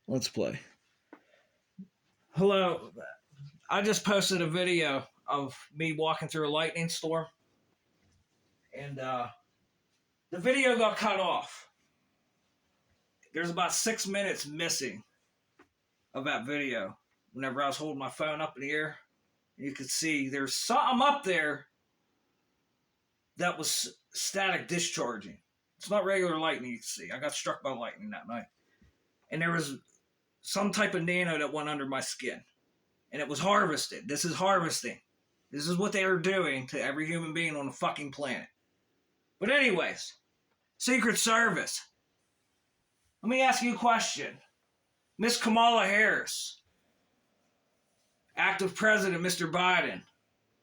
Let's play. Hello. I just posted a video of me walking through a lightning storm, and the video got cut off. There's about 6 minutes missing of that video. Whenever I was holding my phone up in the air, you could see there's something up there that was static discharging. It's not regular lightning, you can see. I got struck by lightning that night. And there was some type of nano that went under my skin. And it was harvested. This is harvesting. This is what they are doing to every human being on the fucking planet. But anyways, Secret Service. Let me ask you a question. Miss Kamala Harris, active president, Mr. Biden,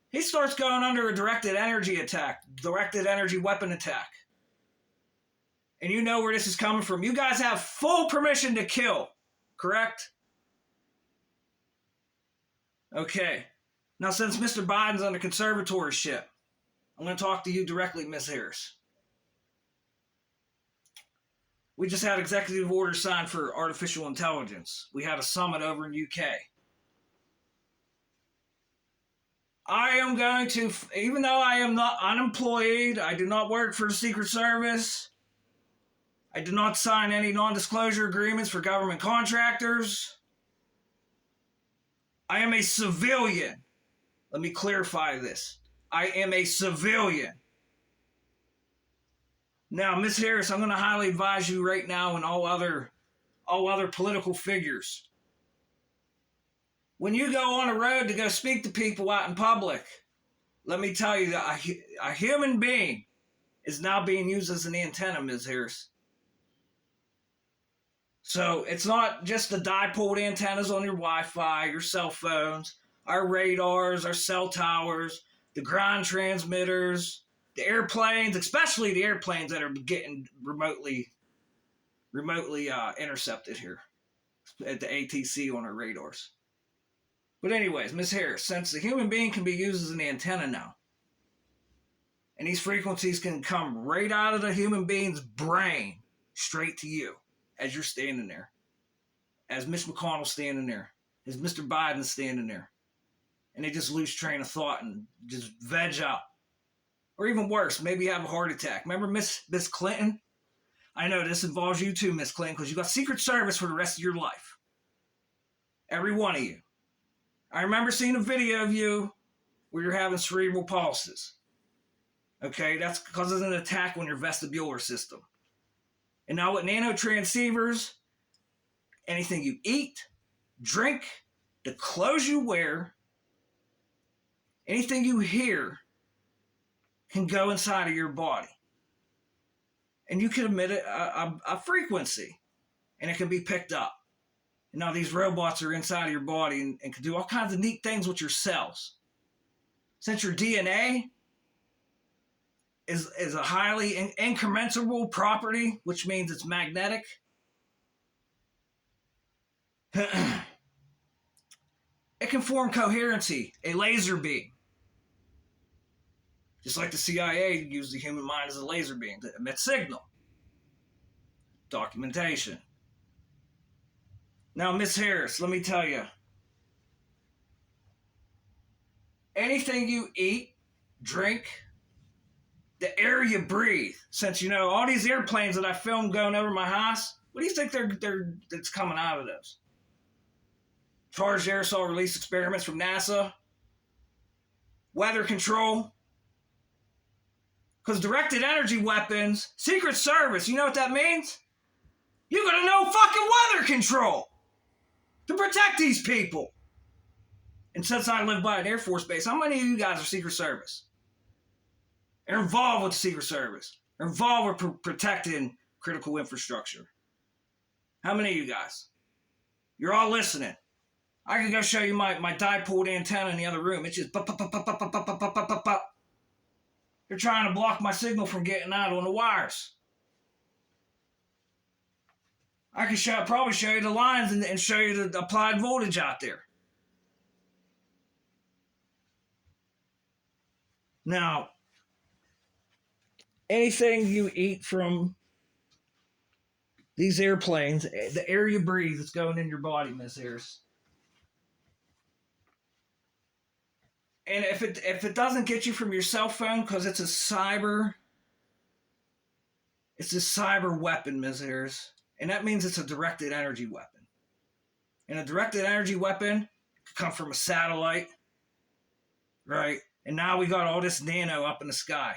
he starts going under a directed energy weapon attack. And you know where this is coming from. You guys have full permission to kill, correct? Okay. Now, since Mr. Biden's under conservatorship, I'm going to talk to you directly, Ms. Harris. We just had executive order signed for artificial intelligence. We had a summit over in UK. I am going to, even though I am not unemployed, I do not work for the Secret Service, I do not sign any non-disclosure agreements for government contractors. I am a civilian. Let me clarify this. I am a civilian. Now, Ms. Harris, I'm going to highly advise you right now and all other political figures. When you go on a road to go speak to people out in public, let me tell you that a human being is now being used as an antenna, Ms. Harris. So it's not just the dipole antennas on your Wi-Fi, your cell phones, our radars, our cell towers, the ground transmitters, the airplanes, especially the airplanes that are getting remotely intercepted here at the ATC on our radars. But anyways, Ms. Harris, since the human being can be used as an antenna now, and these frequencies can come right out of the human being's brain straight to you as you're standing there, as Mitch McConnell's standing there, as Mr. Biden's standing there, and they just lose train of thought and just veg out. Or even worse, maybe have a heart attack. Remember Miss Clinton? I know this involves you too, Miss Clinton, because you got Secret Service for the rest of your life. Every one of you. I remember seeing a video of you where you're having cerebral pulses. Okay, that's because of an attack on your vestibular system. And now with nanotransceivers, anything you eat, drink, the clothes you wear, anything you hear can go inside of your body. And you can emit a frequency, and it can be picked up. And now these robots are inside of your body and can do all kinds of neat things with your cells. Since your DNA is a highly incrementable property, which means it's magnetic, it can form coherency, a laser beam. Just like the CIA used the human mind as a laser beam to emit signal. Documentation. Now, Miss Harris, let me tell you. Anything you eat, drink, the air you breathe, since, you know, all these airplanes that I filmed going over my house, what do you think that's coming out of those? Charged aerosol release experiments from NASA? Weather control? Because directed energy weapons, Secret Service, you know what that means? You gotta know fucking weather control to protect these people. And since I live by an Air Force base, how many of you guys are Secret Service? Are involved with the Secret Service? Are involved with protecting critical infrastructure? How many of you guys? You're all listening. I can go show you my dipole antenna in the other room. It's just pop, pop, pop, pop, pop, pop, pop, pop, pop, pop. They're trying to block my signal from getting out on the wires. I can probably show you the lines and show you the applied voltage out there. Now, anything you eat from these airplanes, the air you breathe is going in your body, Miss Harris. And if it doesn't get you from your cell phone, because it's a cyber weapon, Ms. Harris. And that means it's a directed energy weapon. And a directed energy weapon could come from a satellite, right? And now we got all this nano up in the sky.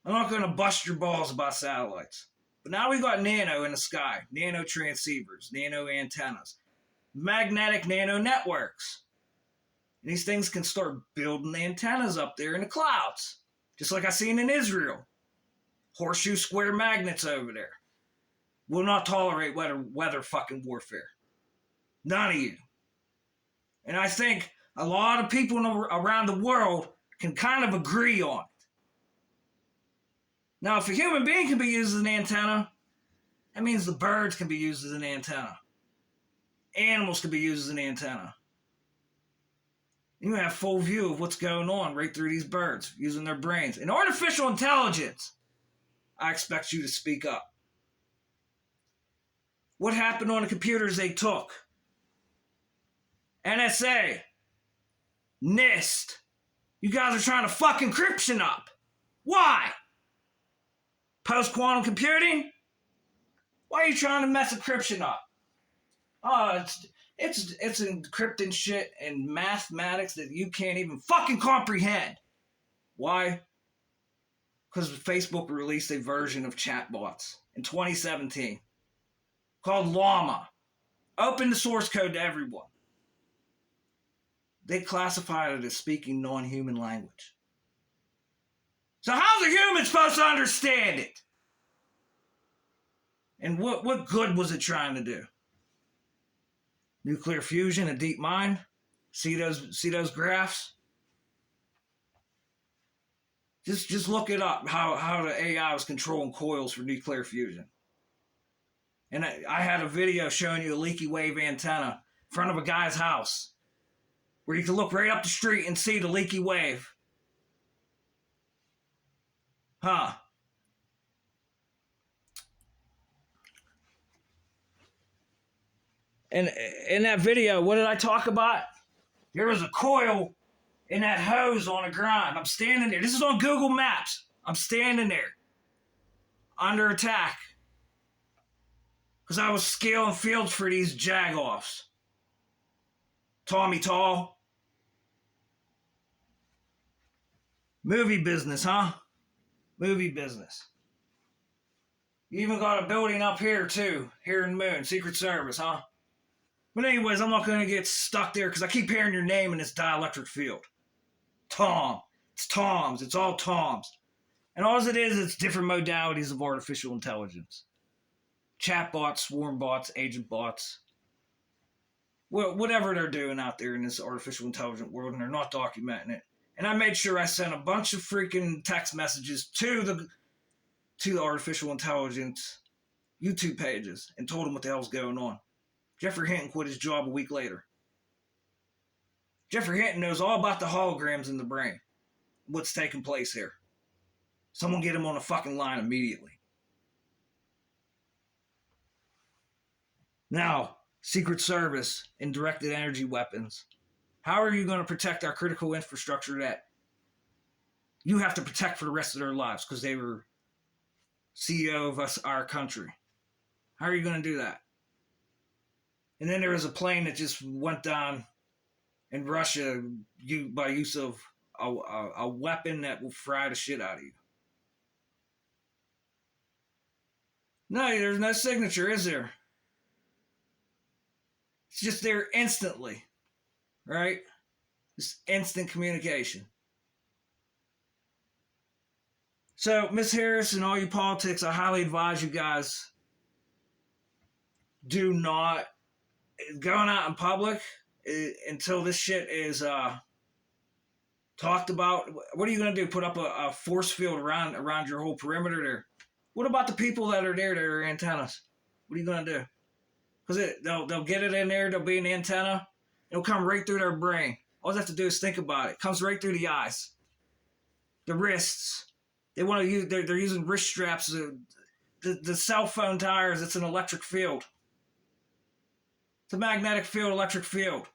I'm not going to bust your balls about satellites. But now we got nano in the sky, nano transceivers, nano antennas, magnetic nano networks. And these things can start building antennas up there in the clouds, just like I seen in Israel. Horseshoe square magnets over there. Will not tolerate weather fucking warfare. None of you. And I think a lot of people around the world can kind of agree on it. Now, if a human being can be used as an antenna, that means the birds can be used as an antenna. Animals can be used as an antenna. You have full view of what's going on right through these birds using their brains. In artificial intelligence, I expect you to speak up. What happened on the computers they took? NSA, NIST, you guys are trying to fuck encryption up. Why? Post-quantum computing? Why are you trying to mess encryption up? Oh, it's encrypting shit in mathematics that you can't even fucking comprehend. Why? Because Facebook released a version of chatbots in 2017 called Llama. Open the source code to everyone. They classified it as speaking non-human language. So how's a human supposed to understand it? And what good was it trying to do? Nuclear fusion, a deep mind? See those graphs? Just look it up, how the AI was controlling coils for nuclear fusion. And I had a video showing you a leaky wave antenna in front of a guy's house where you can look right up the street and see the leaky wave. Huh. And in that video, what did I talk about? There was a coil in that hose on the ground. I'm standing there. This is on Google Maps. I'm standing there under attack because I was scaling fields for these jagoffs. Tommy Tull. Movie business, huh? Movie business. You even got a building up here, too. Here in the moon. Secret Service, huh? But anyways, I'm not going to get stuck there because I keep hearing your name in this dielectric field. Tom. It's Toms. It's all Toms. And all it is, it's different modalities of artificial intelligence. Chatbots, swarm bots, agent bots. Well, whatever they're doing out there in this artificial intelligent world, and they're not documenting it. And I made sure I sent a bunch of freaking text messages to the artificial intelligence YouTube pages and told them what the hell's going on. Jeffrey Hinton quit his job a week later. Jeffrey Hinton knows all about the holograms in the brain. What's taking place here. Someone get him on the fucking line immediately. Now, Secret Service and directed energy weapons. How are you going to protect our critical infrastructure that you have to protect for the rest of their lives because they were CEO of our country? How are you going to do that? And then there was a plane that just went down in Russia by use of a weapon that will fry the shit out of you. No, there's no signature, is there? It's just there instantly, right? Just instant communication. So, Miss Harris and all you politics, I highly advise you guys do not going out in public until this shit is talked about. What are you going to do? Put up a force field around your whole perimeter there? What about the people that are there that are antennas? What are you going to do? Because they'll get it in there. There'll be an antenna. It'll come right through their brain. All they have to do is think about it. It comes right through the eyes, the wrists. They want to use. They're using wrist straps the cell phone tires, it's an electric field. It's a magnetic field, electric field.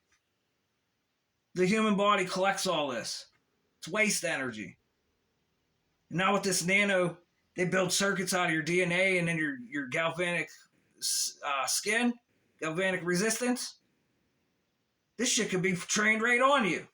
The human body collects all this. It's waste energy. And now with this nano, they build circuits out of your DNA and then your galvanic skin, galvanic resistance. This shit could be trained right on you.